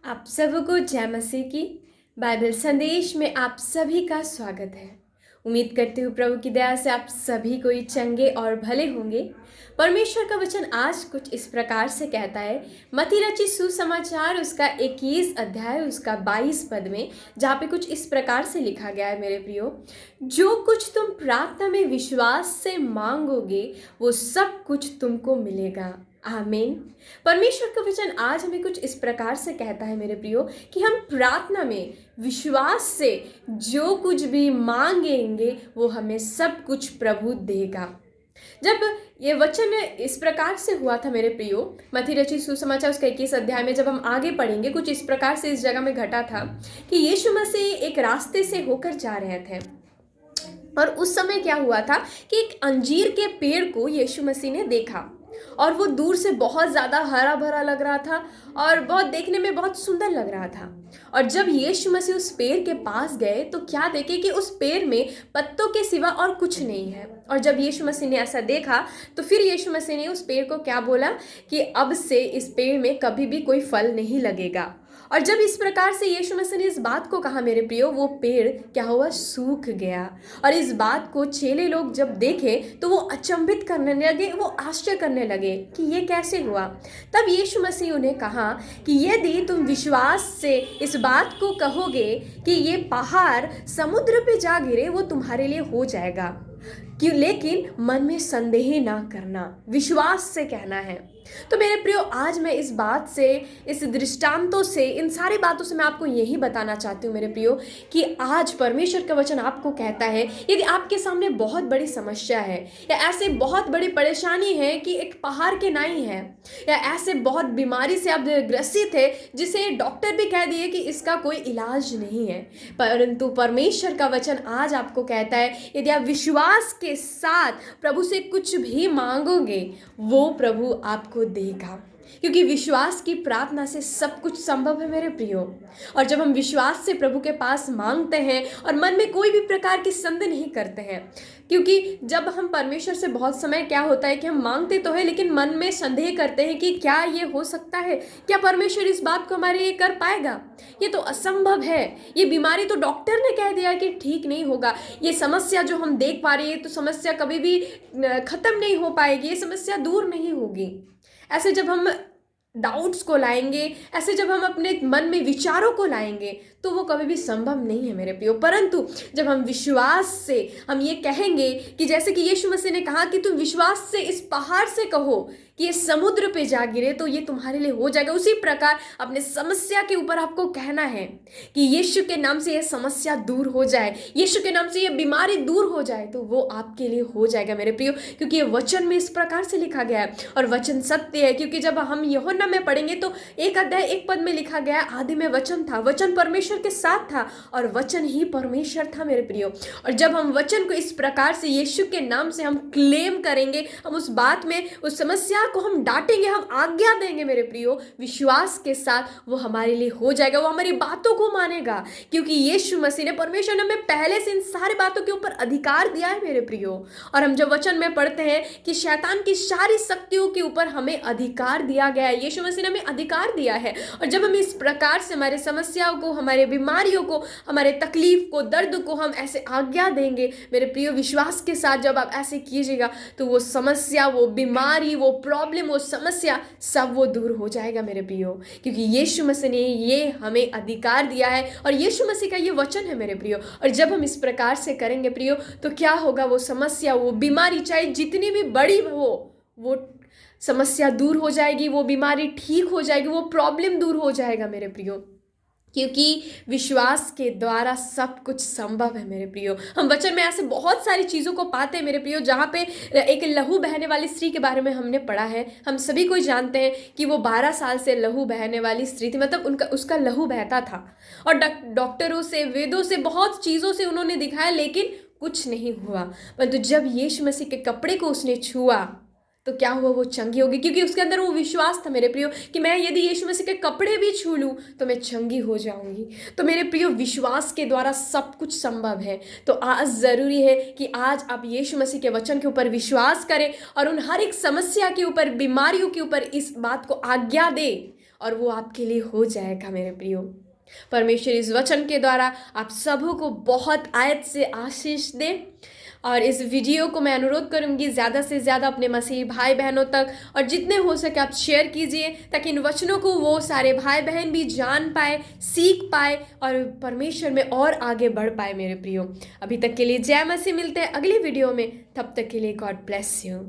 आप सबको जय मसीह की बाइबल संदेश में आप सभी का स्वागत है। उम्मीद करती हूँ प्रभु की दया से आप सभी कोई चंगे और भले होंगे। परमेश्वर का वचन आज कुछ इस प्रकार से कहता है, मत्ती रचित सुसमाचार उसका 21 अध्याय उसका 22 पद में, जहाँ पे कुछ इस प्रकार से लिखा गया है, मेरे प्रियो, जो कुछ तुम प्रार्थना में विश्वास से मांगोगे वो सब कुछ तुमको मिलेगा। आमीन। परमेश्वर का वचन आज हमें कुछ इस प्रकार से कहता है, मेरे प्रियो, कि हम प्रार्थना में विश्वास से जो कुछ भी मांगेंगे वो हमें सब कुछ प्रभु देगा। जब ये वचन इस प्रकार से हुआ था, मेरे प्रियो, मत्ती रचित सुसमाचार उसका 21 अध्याय में जब हम आगे पढ़ेंगे, कुछ इस प्रकार से इस जगह में घटा था कि यीशु मसीह एक रास्ते से होकर जा रहे थे और उस समय क्या हुआ था कि एक अंजीर के पेड़ को यीशु मसीह ने देखा और वो दूर से बहुत ज़्यादा हरा भरा लग रहा था और बहुत देखने में बहुत सुंदर लग रहा था। और जब यीशु मसीह उस पेड़ के पास गए तो क्या देखे कि उस पेड़ में पत्तों के सिवा और कुछ नहीं है। और जब यीशु मसीह ने ऐसा देखा तो फिर यीशु मसीह ने उस पेड़ को क्या बोला कि अब से इस पेड़ में कभी भी कोई फल नहीं लगेगा। और जब इस प्रकार से यीशु मसीह ने इस बात को कहा, मेरे प्रियो, वो पेड़ क्या हुआ, सूख गया। और इस बात को चेले लोग जब देखे तो वो अचंभित करने लगे, वो आश्चर्य करने लगे कि ये कैसे हुआ। तब यीशु मसीह उन्हें कहा कि यदि तुम विश्वास से इस बात को कहोगे कि ये पहाड़ समुद्र पे जा गिरे, वो तुम्हारे लिए हो जाएगा। क्यों? लेकिन मन में संदेह ना करना, विश्वास से कहना है। तो मेरे प्रियो, आज मैं इस बात से, इस दृष्टांतों से, इन सारी बातों से मैं आपको यही बताना चाहती हूँ, मेरे प्रियो, कि आज परमेश्वर का वचन आपको कहता है, यदि आपके सामने बहुत बड़ी समस्या है या ऐसे बहुत बड़ी परेशानी है कि एक पहाड़ के नाई है, या ऐसे बहुत बीमारी से आप ग्रसित है जिसे डॉक्टर भी कह दिए कि इसका कोई इलाज नहीं है, परंतु परमेश्वर का वचन आज आपको कहता है, यदि आप विश्वास के साथ प्रभु से कुछ भी मांगोगे वो प्रभु आपको देगा। क्योंकि विश्वास की प्रार्थना से सब कुछ संभव है, मेरे प्रियो। और जब हम विश्वास से प्रभु के पास मांगते हैं और मन में कोई भी प्रकार की संदेह नहीं करते हैं, क्योंकि जब हम परमेश्वर से बहुत समय क्या होता है कि हम मांगते तो है लेकिन मन में संदेह करते हैं कि क्या ये हो सकता है, क्या परमेश्वर इस बात को हमारे लिए कर पाएगा, ये तो असंभव है, ये बीमारी तो डॉक्टर ने कह दिया कि ठीक नहीं होगा, ये समस्या जो हम देख पा रहे हैं तो समस्या कभी भी खत्म नहीं हो पाएगी, ये समस्या दूर नहीं होगी। ऐसे जब हम डाउट्स को लाएंगे, ऐसे जब हम अपने मन में विचारों को लाएंगे तो वो कभी भी संभव नहीं है, मेरे प्रियो। परंतु जब हम विश्वास से हम ये कहेंगे कि जैसे कि यीशु मसीह ने कहा कि तुम विश्वास से इस पहाड़ से कहो कि ये समुद्र पे जा गिरे तो ये तुम्हारे लिए हो जाएगा, उसी प्रकार अपने समस्या के ऊपर आपको कहना है कि यीशु के नाम से ये समस्या दूर हो जाए, यीशु के नाम से ये बीमारी दूर हो जाए, तो वो आपके लिए हो जाएगा, मेरे प्रियो। क्योंकि ये वचन में इस प्रकार से लिखा गया है और वचन सत्य है। क्योंकि जब हम यूहन्ना में पढ़ेंगे तो 1 अध्याय 1 पद में लिखा गया है, आदि में वचन था, वचन परमेश्वर के साथ था और वचन ही परमेश्वर था, मेरे प्रियो। और जब हम वचन को इस प्रकार से यीशु के नाम से हम क्लेम करेंगे, हम उस बात में, उस समस्या को हम डांटेंगे, हम आज्ञा देंगे, मेरे प्रियो, विश्वास के साथ वो हमारे लिए हो जाएगा, वो हमारी बातों को मानेगा। क्योंकि यीशु मसीह ने, परमेश्वर ने हमें पहले से इन सारी बातों के ऊपर अधिकार दिया है, मेरे प्रियो। और हम जब वचन में पढ़ते हैं कि शैतान की सारी शक्तियों के ऊपर हमें अधिकार दिया गया है, यीशु मसीह ने हमें अधिकार दिया है। और जब हम इस प्रकार से हमारे समस्याओं को, हमारे बीमारियों को, हमारे तकलीफ को, दर्द को हम ऐसे आज्ञा देंगे, मेरे प्रियो, विश्वास के साथ जब आप ऐसे कीजिएगा तो वो समस्या, वो बीमारी, वो प्रॉब्लम, वो समस्या सब वो दूर हो जाएगा, मेरे प्रियो। क्योंकि यीशु मसीह ने ये हमें अधिकार दिया है और यीशु मसीह का ये वचन है, मेरे प्रियो। और जब हम इस प्रकार से करेंगे प्रियो तो क्या होगा, वो समस्या, वो बीमारी चाहे जितनी भी बड़ी हो, वो समस्या दूर हो जाएगी, वो बीमारी ठीक हो जाएगी, वो प्रॉब्लम दूर हो जाएगा, मेरे प्रियो। क्योंकि विश्वास के द्वारा सब कुछ संभव है, मेरे प्रियो। हम वचन में ऐसे बहुत सारी चीज़ों को पाते हैं, मेरे प्रियो, जहाँ पे एक लहू बहने वाली स्त्री के बारे में हमने पढ़ा है। हम सभी कोई जानते हैं कि वो 12 साल से लहू बहने वाली स्त्री थी, मतलब उसका लहू बहता था और डॉक्टरों से, वेदों से, बहुत चीज़ों से उन्होंने दिखाया लेकिन कुछ नहीं हुआ। परंतु जब यीशु मसीह के कपड़े को उसने छुआ तो क्या हुआ, वो चंगी होगी। क्योंकि उसके अंदर वो विश्वास था, मेरे प्रियो, कि मैं यदि यीशु मसीह के कपड़े भी छू लूँ तो मैं चंगी हो जाऊंगी। तो मेरे प्रियो, विश्वास के द्वारा सब कुछ संभव है। तो आज ज़रूरी है कि आज आप यीशु मसीह के वचन के ऊपर विश्वास करें और उन हर एक समस्या के ऊपर, बीमारियों के ऊपर इस बात को आज्ञा दे और वो आपके लिए हो जाएगा मेरे प्रियो। परमेश्वर इस वचन के द्वारा आप सबों को बहुत आयत से आशीष दे। और इस वीडियो को मैं अनुरोध करूंगी ज़्यादा से ज़्यादा अपने मसीही भाई बहनों तक और जितने हो सके आप शेयर कीजिए, ताकि इन वचनों को वो सारे भाई बहन भी जान पाए, सीख पाए और परमेश्वर में और आगे बढ़ पाए मेरे प्रियो। अभी तक के लिए जय मसीह। मिलते हैं अगली वीडियो में, तब तक के लिए गॉड ब्लेस यू।